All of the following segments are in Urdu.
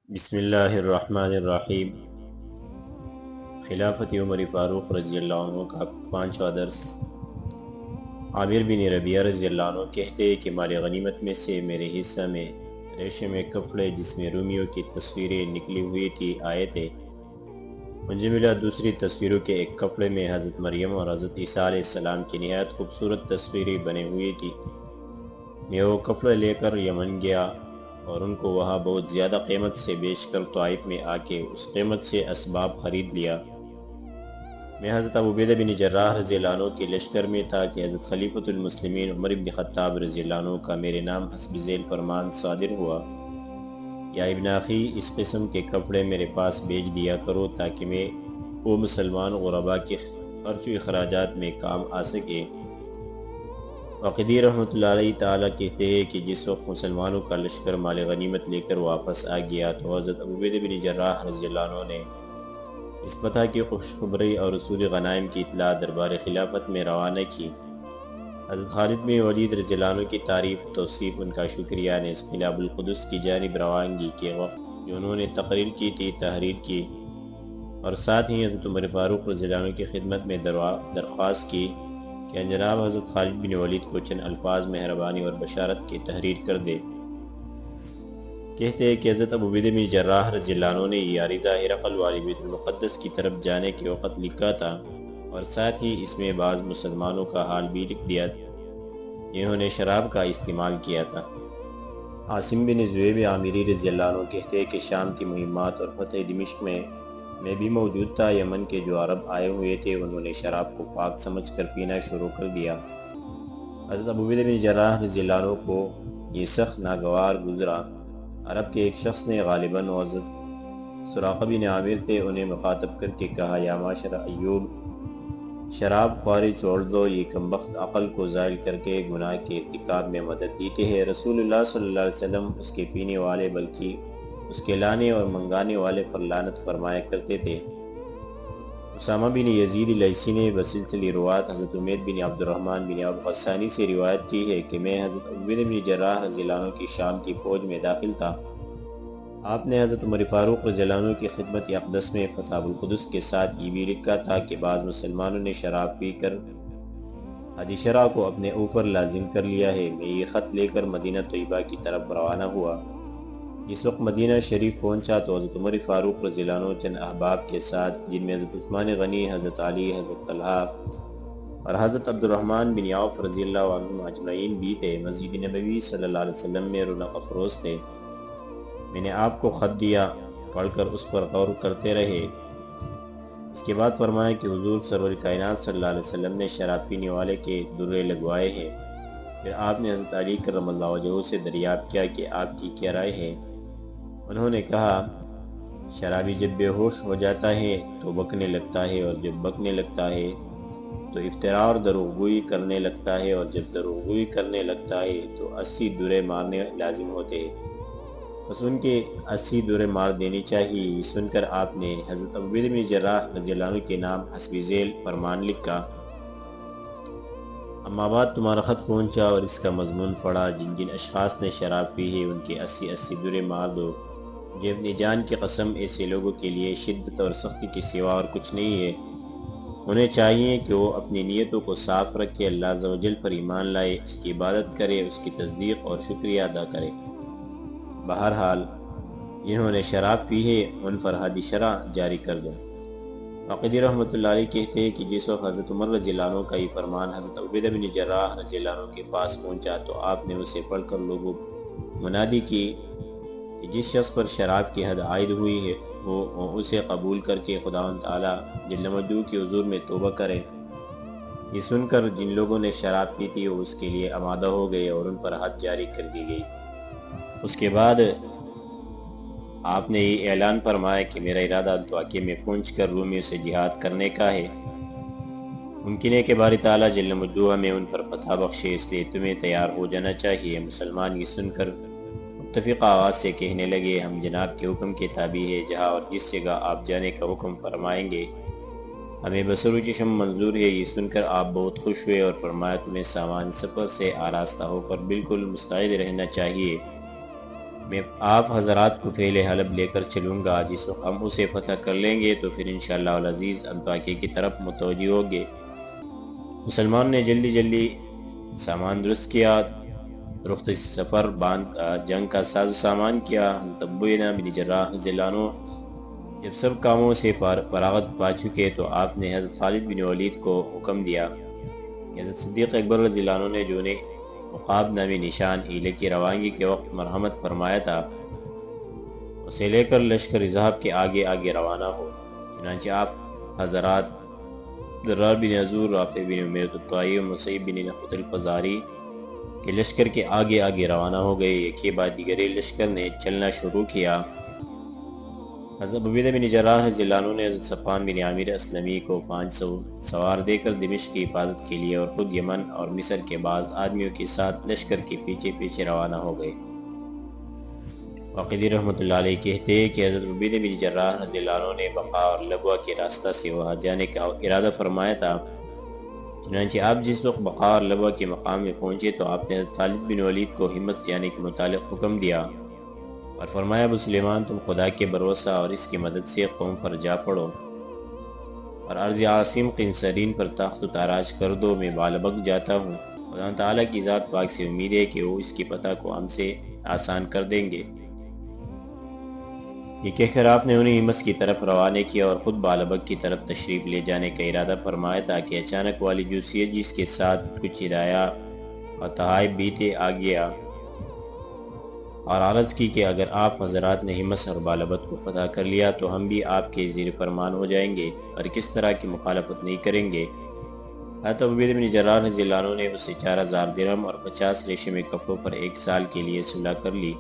بسم اللہ الرحمن الرحیم۔ خلافت عمر فاروق رضی اللہ عنہ کا پانچواں درس۔ عامر بن ربیعہ رضی اللہ عنہ کہتے ہیں کہ مال غنیمت میں سے میرے حصہ میں ریشم میں کپڑے جس میں رومیوں کی تصویریں نکلی ہوئی تھی آئے تھے۔ مجھے ملا دوسری تصویروں کے ایک کپڑے میں حضرت مریم اور حضرت عیسیٰ علیہ السلام کی نہایت خوبصورت تصویریں بنے ہوئی تھی۔ میں وہ کپڑے لے کر یمن گیا اور ان کو وہاں بہت زیادہ قیمت سے بیچ کر طائف میں آ کے اس قیمت سے اسباب خرید لیا۔ میں حضرت ابو عبیدہ بن جراح رضی اللہ عنہ کے لشکر میں تھا کہ حضرت خلیفۃ المسلمین عمر بن خطاب رضی اللہ عنہ کا میرے نام حسب ذیل فرمان صادر ہوا، یا ابن اخی اس قسم کے کپڑے میرے پاس بیچ دیا کرو تاکہ میں وہ مسلمان غرباء کے خرچ و اخراجات میں کام آ سکے۔ واقدی رحمۃ اللہ علیہ تعالیٰ کہتے ہیں کہ جس وقت مسلمانوں کا لشکر مال غنیمت لے کر واپس آ گیا تو حضرت ابو عبیدہ بن جراح رضی اللہ عنہ نے اس پتہ کی خوشخبری اور رسول غنائم کی اطلاع دربار خلافت میں روانہ کی۔ حضرت خالد بن ولید رضی اللہ عنہ کی تعریف توصیف ان کا شکریہ نے اس خلاب القدس کی جانب روانگی کے وقت جو انہوں نے تقریر کی تھی تحریر کی، اور ساتھ ہی حضرت عمر فاروق رضی اللہ عنہ کی خدمت میں درخواست کی کہ جناب حضرت خالد بن ولید کو چند الفاظ مہربانی اور بشارت کی تحریر کر دے۔ کہتے ہیں کہ حضرت ابو عبیدہ بن جراح رضی اللہ عنہ نے یہ عریضہ ہرقل والی بیت المقدس کی طرف جانے کے وقت لکھا تھا، اور ساتھ ہی اس میں بعض مسلمانوں کا حال بھی لکھ دیا جنہوں نے شراب کا استعمال کیا تھا۔ عاصم بن ذؤیب عامری رضی اللہ عنہ کہتے ہیں کہ شام کی مہمات اور فتح دمشق میں بھی موجود تھا۔ یمن کے جو عرب آئے ہوئے تھے انہوں نے شراب کو پاک سمجھ کر پینا شروع کر دیا۔ حضرت ابو عبیدہ بن جراح رضی اللہ عنہ کو یہ سخت ناگوار گزرا۔ عرب کے ایک شخص نے غالباً حضرت سراقہ بن عامر تھے، انہیں مخاطب کر کے کہا، یا معاشر ایوب، شراب خواری چھوڑ دو، یہ کمبخت عقل کو زائل کر کے گناہ کے ارتکاب میں مدد دیتے ہیں۔ رسول اللہ صلی اللہ علیہ وسلم اس کے پینے والے بلکہ اس کے لانے اور منگانے والے پر لعنت فرمایا کرتے تھے۔ اسامہ بن یزید لیثی نے بسلسلہ روایت حضرت حمید بن عبد الرحمن بن عوف غسانی سے روایت کی ہے کہ میں حضرت ابو عبیدہ بن جراح رضی اللہ عنہ کی شام کی فوج میں داخل تھا۔ آپ نے حضرت عمر فاروق رضی اللہ عنہ کی خدمت اقدس میں فتح القدس کے ساتھ یہ بھی لکھا تھا کہ بعض مسلمانوں نے شراب پی کر حدی شرع کو اپنے اوپر لازم کر لیا ہے۔ میں یہ خط لے کر مدینہ طیبہ کی طرف روانہ ہوا۔ اس وقت مدینہ شریف پہنچا تو حضرت عمر فاروق رضی اللہ عنہ چند احباب کے ساتھ، جن میں حضرت عثمان غنی، حضرت علی، حضرت طلحہ اور حضرت عبد الرحمن بن عوف رضی اللہ عنہ اجمعین بھی تھے، مسجد نبوی صلی اللہ علیہ وسلم میں رونق افروز تھے۔ میں نے آپ کو خط دیا، پڑھ کر اس پر غور کرتے رہے۔ اس کے بعد فرمایا کہ حضور سرور کائنات صلی اللہ علیہ وسلم نے شراب پینے والے کے درے لگوائے ہیں۔ پھر آپ نے حضرت علی کرم اللہ وجہہ سے دریافت کیا کہ آپ کی کیا رائے ہے؟ انہوں نے کہا، شرابی جب بے ہوش ہو جاتا ہے تو بکنے لگتا ہے، اور جب بکنے لگتا ہے تو افطراء اور دروغ گوئی کرنے لگتا ہے، اور جب دروغ گوئی کرنے لگتا ہے تو 80 درے مارنے لازم ہوتے ہیں، بس ان کے 80 درے مار دینی چاہیے۔ یہ سن کر آپ نے حضرت ابو عبیدہ بن جراح رضی اللہ عنہ کے نام حسب ذیل فرمان لکھا۔ اما بعد تمہارا خط پہنچا اور اس کا مضمون پڑھا، جن جن اشخاص نے شراب پی ہے ان کے 80 درے مار دو۔ یہ اپنی جان کی قسم، ایسے لوگوں کے لیے شدت اور سختی کے سوا اور کچھ نہیں ہے۔ انہیں چاہیے کہ وہ اپنی نیتوں کو صاف رکھے، اللہ عز و جل پر ایمان لائے، اس کی عبادت کرے، اس کی تصدیق اور شکریہ ادا کرے۔ بہرحال جنہوں نے شراب پی ہے ان پر حد شرع جاری کر دو۔ واقدی رحمۃ اللہ علیہ کہتے ہیں کہ جس وقت حضرت عمر رضی اللہ عنہ کا یہ فرمان حضرت ابو عبیدہ بن جراح رضی اللہ عنہ کے پاس پہنچا تو آپ نے اسے پڑھ کر لوگوں منادی کی کہ جس شخص پر شراب کی حد عائد ہوئی ہے وہ اسے قبول کر کے خداوند تعالیٰ جل مجدہ کے حضور میں توبہ کرے۔ یہ سن کر جن لوگوں نے شراب پی تھی وہ اس کے لیے آمادہ ہو گئے اور ان پر حد جاری کر دی گئی۔ اس کے بعد آپ نے یہ اعلان فرمایا کہ میرا ارادہ دعاکے میں پہنچ کر رومیوں سے جہاد کرنے کا ہے۔ ممکن ہے کہ باری تعالیٰ جل مجدہ میں ان پر فتح بخشے، اس لیے تمہیں تیار ہو جانا چاہیے۔ مسلمان یہ سن کر متفق آواز سے کہنے لگے، ہم جناب کے حکم کے تابع ہے، جہاں اور جس جگہ آپ جانے کا حکم فرمائیں گے ہمیں بصر و چشم منظور ہے۔ یہ سن کر آپ بہت خوش ہوئے اور فرمایا، تمہیں سامان سفر سے آراستہ ہو کر بالکل مستعد رہنا چاہیے۔ میں آپ حضرات کو فعل حلب لے کر چلوں گا، جس وقت ہم اسے فتح کر لیں گے تو پھر انشاءاللہ العزیز انطاکیہ کی طرف متوجہ ہوگے۔ مسلمان نے جلدی سامان درست کیا، رخت سفر باندھ جنگ کا ساز سامان کیا۔ حضرت ابو عبیدہ بن جراح رضی اللہ عنہ جب سب کاموں سے فراغت پا چکے تو آپ نے حضرت خالد بن ولید کو حکم دیا کہ حضرت صدیق اکبر رضی اللہ عنہ نے جو نے عقاب نامی نشان ایلے کی روانگی کے وقت مرحمت فرمایا تھا، اسے لے کر لشکر ذہب کے آگے آگے روانہ ہو۔ چنانچہ آپ حضرات ضرار بن حضور، رافع بن عمیرۃ الطائی اور مسیب بن نخوت الفزاری کے لشکر کے آگے آگے روانہ ہو گئے۔ ایک کے بعد دیگرے لشکر نے چلنا شروع کیا۔ حضرت ابو عبیدہ بن جراح رضی اللہ عنہ نے حضرت صفوان بن عامر اسلمی کو 500 سوار دے کر دمشق کی حفاظت کے لیے اور خود یمن اور مصر کے بعض آدمیوں کے ساتھ لشکر کے پیچھے پیچھے روانہ ہو گئے۔ واقعی رحمۃ اللہ علیہ کہتے ہیں کہ حضرت ابو عبیدہ بن جراح رضی اللہ عنہ نے بقا اور لبوا کے راستہ سے وہاں جانے کا ارادہ فرمایا تھا۔ چنانچہ آپ جس وقت بقا اور لبوا کے مقام میں پہنچے تو آپ نے حضرت خالد بن ولید کو ہمت سے آنے کے متعلق حکم دیا اور فرمایا، ابو سلیمان تم خدا کے بھروسہ اور اس کی مدد سے قوم پر جا پڑو اور عرض عاصم قنسرین پر تخت و تاراج کر دو، میں بالبک جاتا ہوں۔ خدا تعالیٰ کی ذات پاک سے امید ہے کہ وہ اس کی فتح کو ہم سے آسان کر دیں گے۔ یہ کہہ کر آپ نے انہیں ہمس کی طرف روانہ کیا اور خود بالبک کی طرف تشریف لے جانے کا ارادہ فرمایا تھا کہ اچانک والی جوسیت جس کے ساتھ کچھ ہدایہ اور تحائف بیتے آ گیا اور عرض کی کہ اگر آپ حضرات نے ہمس اور بالبک کو فتح کر لیا تو ہم بھی آپ کے زیر فرمان ہو جائیں گے اور کس طرح کی مخالفت نہیں کریں گے۔ حضرت ابو عبیدہ بن جراح رضی اللہ عنہ نے اسے 4000 درہم اور 50 ریشمی کپڑوں پر 1 سال کے لیے صلح کر لی۔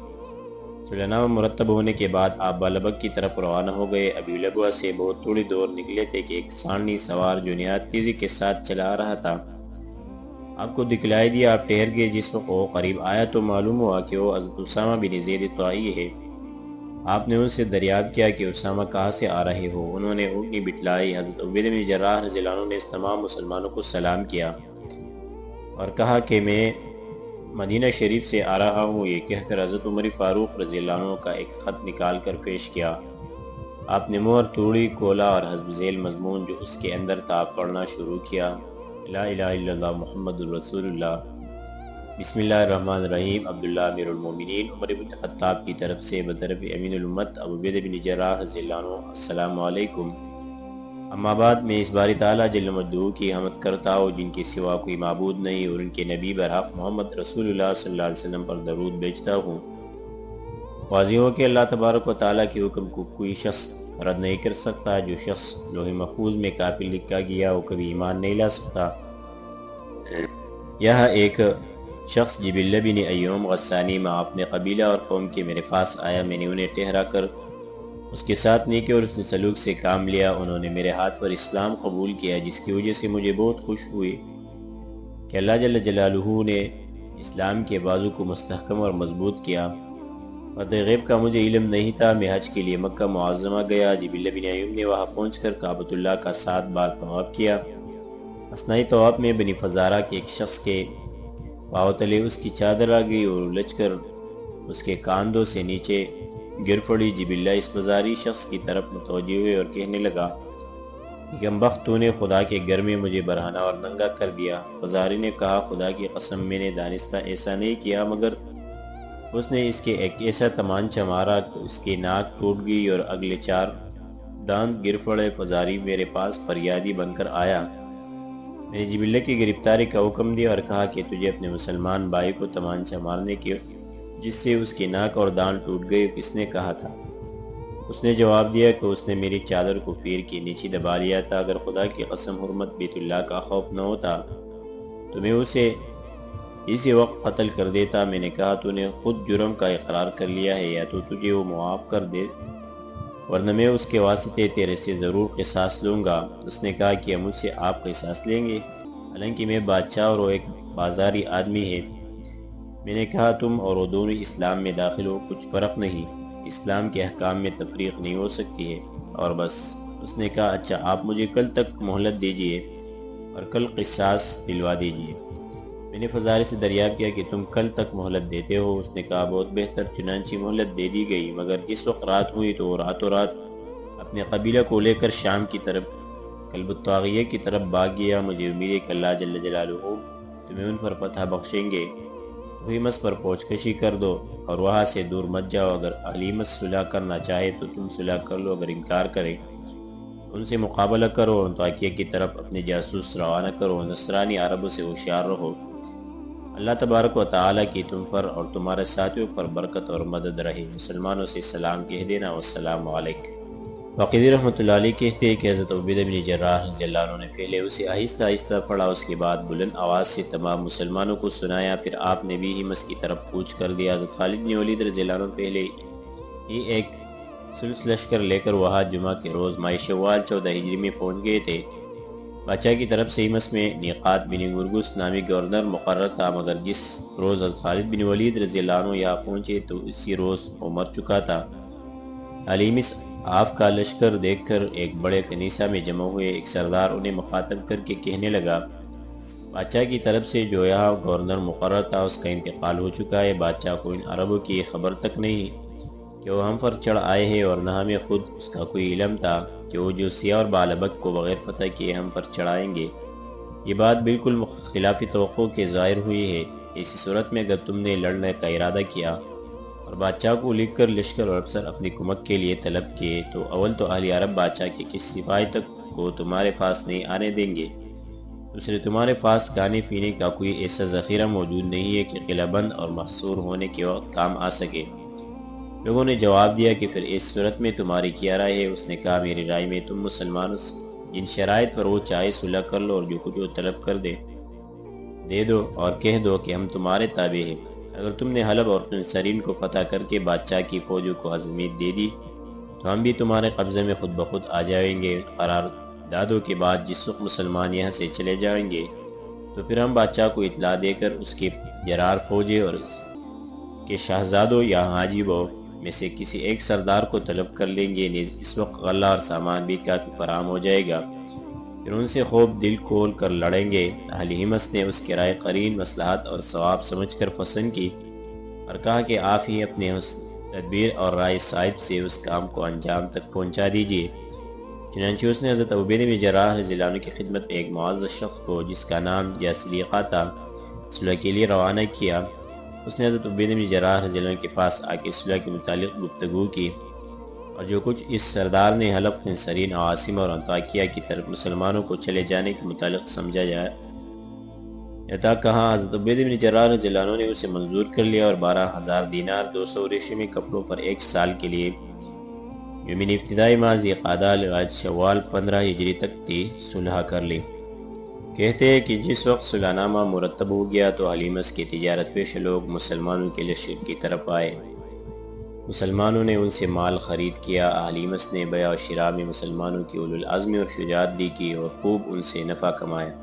صلح نامہ مرتب ہونے کے بعد آپ بالبک کی طرف روانہ ہو گئے۔ ابی لبوا سے بہت تھوڑی دور نکلے تھے کہ ایک سانڈی سوار جو نہایت تیزی کے ساتھ چلا آ رہا تھا آپ کو دکھلائی دیا۔ آپ ٹھہر گئے۔ جس وقت وہ قریب آیا تو معلوم ہوا کہ وہ حضرت اسامہ بن زید طائی ہے۔ آپ نے ان سے دریافت کیا کہ اسامہ کہاں سے آ رہے ہو؟ انہوں نے اونٹنی بٹلائی۔ حضرت عبیدہ بن جراح رضی اللہ عنہ نے اس تمام مسلمانوں کو سلام کیا اور کہا کہ میں مدینہ شریف سے آ رہا ہوں۔ یہ کہہ کر حضرت عمر فاروق رضی اللہ عنہ کا ایک خط نکال کر پیش کیا۔ آپ نے مہر توڑی، کھولا اور حسب ذیل مضمون جو اس کے اندر تھا پڑھنا شروع کیا۔ لا الہ الا اللہ محمد الرسول اللہ، بسم اللہ الرحمن الرحیم، عبداللہ امیر المومنین عمر بن خطاب کی طرف سے بطرف امین الامت ابو عبیدہ بن جراح رضی اللہ عنہ، السلام علیکم۔ اما بعد میں اس باری تعالیٰ جل مجدہ کی حمد کرتا ہوں جن کے سوا کوئی معبود نہیں، اور ان کے نبی برحق محمد رسول اللہ صلی اللہ علیہ وسلم پر درود بھیجتا ہوں۔ واضح ہو کہ اللہ تبارک و تعالیٰ کے حکم کو کوئی شخص رد نہیں کر سکتا۔ جو شخص لوح محفوظ میں کافر لکھا گیا وہ کبھی ایمان نہیں لا سکتا۔ یہاں ایک شخص جبلہ بن ایوم غسانی ماں اپنے قبیلہ اور قوم کے میرے پاس آیا۔ میں نے انہیں ٹھہرا کر اس کے ساتھ نیکی اور حسن سلوک سے کام لیا۔ انہوں نے میرے ہاتھ پر اسلام قبول کیا، جس کی وجہ سے مجھے بہت خوش ہوئی کہ اللہ جل جلالہ نے اسلام کے بازو کو مستحکم اور مضبوط کیا۔ فتح غیب کا مجھے علم نہیں تھا۔ میں حج کے لیے مکہ معظمہ گیا۔ جبلہ بن ایوم نے وہاں پہنچ کر کعبۃ اللہ کا 7 بار طواف کیا۔ اثناء طواف میں بنی فزارہ کے ایک شخص کے پاؤں تلے اس کی چادر آ گئی اور الجھ کر اس کے کاندھوں سے نیچے گر پڑی۔ جبلہ اس بازاری شخص کی طرف متوجہ ہوئے اور کہنے لگا کہ کم بخت تو نے خدا کے گھر میں مجھے برہنہ اور ننگا کر دیا۔ بازاری نے کہا، خدا کی قسم میں نے دانستہ ایسا نہیں کیا، مگر اس نے اس کے ایک ایسا تمانچہ مارا کہ اس کی ناک ٹوٹ گئی اور اگلے 4 دانت گر پڑے۔ فزاری میرے پاس فریادی بن کر آیا۔ میں نے جبلہ کی گرفتاری کا حکم دیا اور کہا کہ تجھے اپنے مسلمان بھائی کو تمانچہ مارنے کے جس سے اس کی ناک اور دانت ٹوٹ گئے کس نے کہا تھا؟ اس نے جواب دیا کہ اس نے میری چادر کو پیر کے نیچے دبا لیا تھا۔ اگر خدا کی قسم حرمت بیت اللہ کا خوف نہ ہوتا تو میں اسے اسی وقت قتل کر دیتا۔ میں نے کہا، تو نے خود جرم کا اقرار کر لیا ہے، یا تو تجھے وہ معاف کر دے ورنہ میں اس کے واسطے تیرے سے ضرور قصاص لوں گا۔ اس نے کہا کہ مجھ سے آپ قصاص لیں گے، حالانکہ میں بادشاہ اور وہ ایک بازاری آدمی ہے۔ میں نے کہا، تم اور وہ دونوں اسلام میں داخل ہو، کچھ فرق نہیں، اسلام کے احکام میں تفریق نہیں ہو سکتی ہے، اور بس۔ اس نے کہا، اچھا آپ مجھے کل تک مہلت دیجئے اور کل قصاص دلوا دیجئے۔ میں نے فضارے سے دریافت کیا کہ تم کل تک مہلت دیتے ہو؟ اس نے کہا بہت بہتر، چنانچہ مہلت دے دی گئی، مگر جس وقت رات ہوئی تو وہ راتوں رات اپنے قبیلہ کو لے کر شام کی طرف قلب الطاغیہ کی طرف بھاگ گیا۔ مجھے امید ہے کہ اللہ جل جلالہ تمہیں ان پر فتح بخشیں گے۔ وہی مس پر فوج کشی کر دو اور وہاں سے دور مت جاؤ۔ اگر حلیمت صلح کرنا چاہے تو تم صلح کر لو، اگر انکار کرے ان سے مقابلہ کرو اور انطاکیہ کی طرف اپنے جاسوس روانہ کرو۔ نصرانی عربوں سے ہوشیار رہو۔ اللہ تبارک و تعالیٰ کی تم پر اور تمہارے ساتھیوں پر برکت اور مدد رہے۔ مسلمانوں سے سلام کہہ دینا، والسلام علیکم۔ واقعی رحمۃ اللہ علیہ کہتے ہیں کہ حضرت عبیدہ بن جراح رضی اللہ عنہ نے پہلے اسے آہستہ آہستہ پڑھا، اس کے بعد بلند آواز سے تمام مسلمانوں کو سنایا، پھر آپ نے بھی ہمس کی طرف کوچ کر دیا۔ حضرت خالد بن ولید رضی اللہ عنہ پہلے ہی ایک ثلث لشکر لے کر وہاں جمعہ کے روز ماہ شوال 14 ہجری میں پہنچ گئے تھے۔ بادشاہ کی طرف سے ہمس میں نیقات بن گرگس نامی گورنر مقرر تھا، مگر جس روز حضرت خالد بن ولید رضی اللہ عنہ یہاں پہنچے تو اسی روز وہ مر چکا تھا۔ حلیمس آپ کا لشکر دیکھ کر ایک بڑے کنیسہ میں جمع ہوئے۔ ایک سردار انہیں مخاطب کر کے کہنے لگا، بادشاہ کی طرف سے جو یہاں گورنر مقرر تھا اس کا انتقال ہو چکا ہے۔ بادشاہ کو ان عربوں کی خبر تک نہیں کہ وہ ہم پر چڑھ آئے ہیں، اور نہ ہمیں خود اس کا کوئی علم تھا کہ وہ جو سیاہ اور بالابک کو بغیر فتح کیے ہم پر چڑھائیں گے۔ یہ بات بالکل خلاف توقع کے ظاہر ہوئی ہے۔ ایسی صورت میں اگر تم نے لڑنے کا ارادہ کیا اور بادشاہ کو لکھ کر لشکر اور افسر اپنی کمک کے لیے طلب کیے تو اول تو اہل عرب بادشاہ کے کسی سپاہی تک کو تمہارے پاس نہیں آنے دیں گے، دوسرے تمہارے پاس کھانے پینے کا کوئی ایسا ذخیرہ موجود نہیں ہے کہ قلعہ بند اور محصور ہونے کے وقت کام آ سکے۔ لوگوں نے جواب دیا کہ پھر اس صورت میں تمہاری کیا رائے ہے؟ اس نے کہا میری رائے میں تم مسلمانوں جن شرائط پر وہ چاہے صلح کر لو اور جو کچھ وہ طلب کر دے دو اور کہہ دو کہ ہم تمہارے تابع ہیں۔ اگر تم نے حلب اور قنسرین کو فتح کر کے بادشاہ کی فوجوں کو عظمیت دے دی تو ہم بھی تمہارے قبضے میں خود بخود آ جائیں گے۔ قراردادوں کے بعد جس وقت مسلمان یہاں سے چلے جائیں گے تو پھر ہم بادشاہ کو اطلاع دے کر اس کے جرار فوجیں اور اس کے شہزادوں یا حاجبوں میں سے کسی ایک سردار کو طلب کر لیں گے۔ نیز اس وقت غلہ اور سامان بھی کافی فراہم ہو جائے گا، پھر ان سے خوب دل کھول کر لڑیں گے۔ اہل ہمس نے اس کی رائے قرین مصلحت اور ثواب سمجھ کر پسند کی اور کہا کہ آپ ہی اپنے تدبیر اور رائے صاحب سے اس کام کو انجام تک پہنچا دیجیے۔ چنانچہ اس نے حضرت عبیدہ بن جراح رضی اللہ عنہ کی خدمت میں ایک معزز شخص کو جس کا نام جاسلیقہ تھا صلح کے لیے روانہ کیا۔ اس نے حضرت عبیدہ بن جراح رضی اللہ عنہ کے پاس آ کے صلح کے متعلق گفتگو کی اور جو کچھ اس سردار نے حلب، قنسرین، عواصم اور انطاکیہ کی طرف مسلمانوں کو چلے جانے کے متعلق سمجھا جائے عطا کہا۔ حضرت عبیدہ بن جراح رضی اللہ عنہ نے اسے منظور کر لیا اور 12,000 دینار 200 ریشمی کپڑوں پر 1 سال کے لیے یومین ابتدائی ماہ ذی قعدہ لغاج شوال 15 ہجری تک تھی صلح کر لی۔ کہتے ہیں کہ جس وقت صلح نامہ مرتب ہو گیا تو حلیمس کے تجارت پیشہ لوگ مسلمانوں کے لشکر کی طرف آئے۔ مسلمانوں نے ان سے مال خرید کیا۔ حلیمس نے بیع و شراء میں مسلمانوں کی اولو العزم اور شجاعت دی کی اور خوب ان سے نفع کمایا۔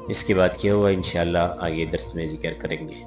اس کے بعد کیا ہوا انشاءاللہ آگے درس میں ذکر کریں گے۔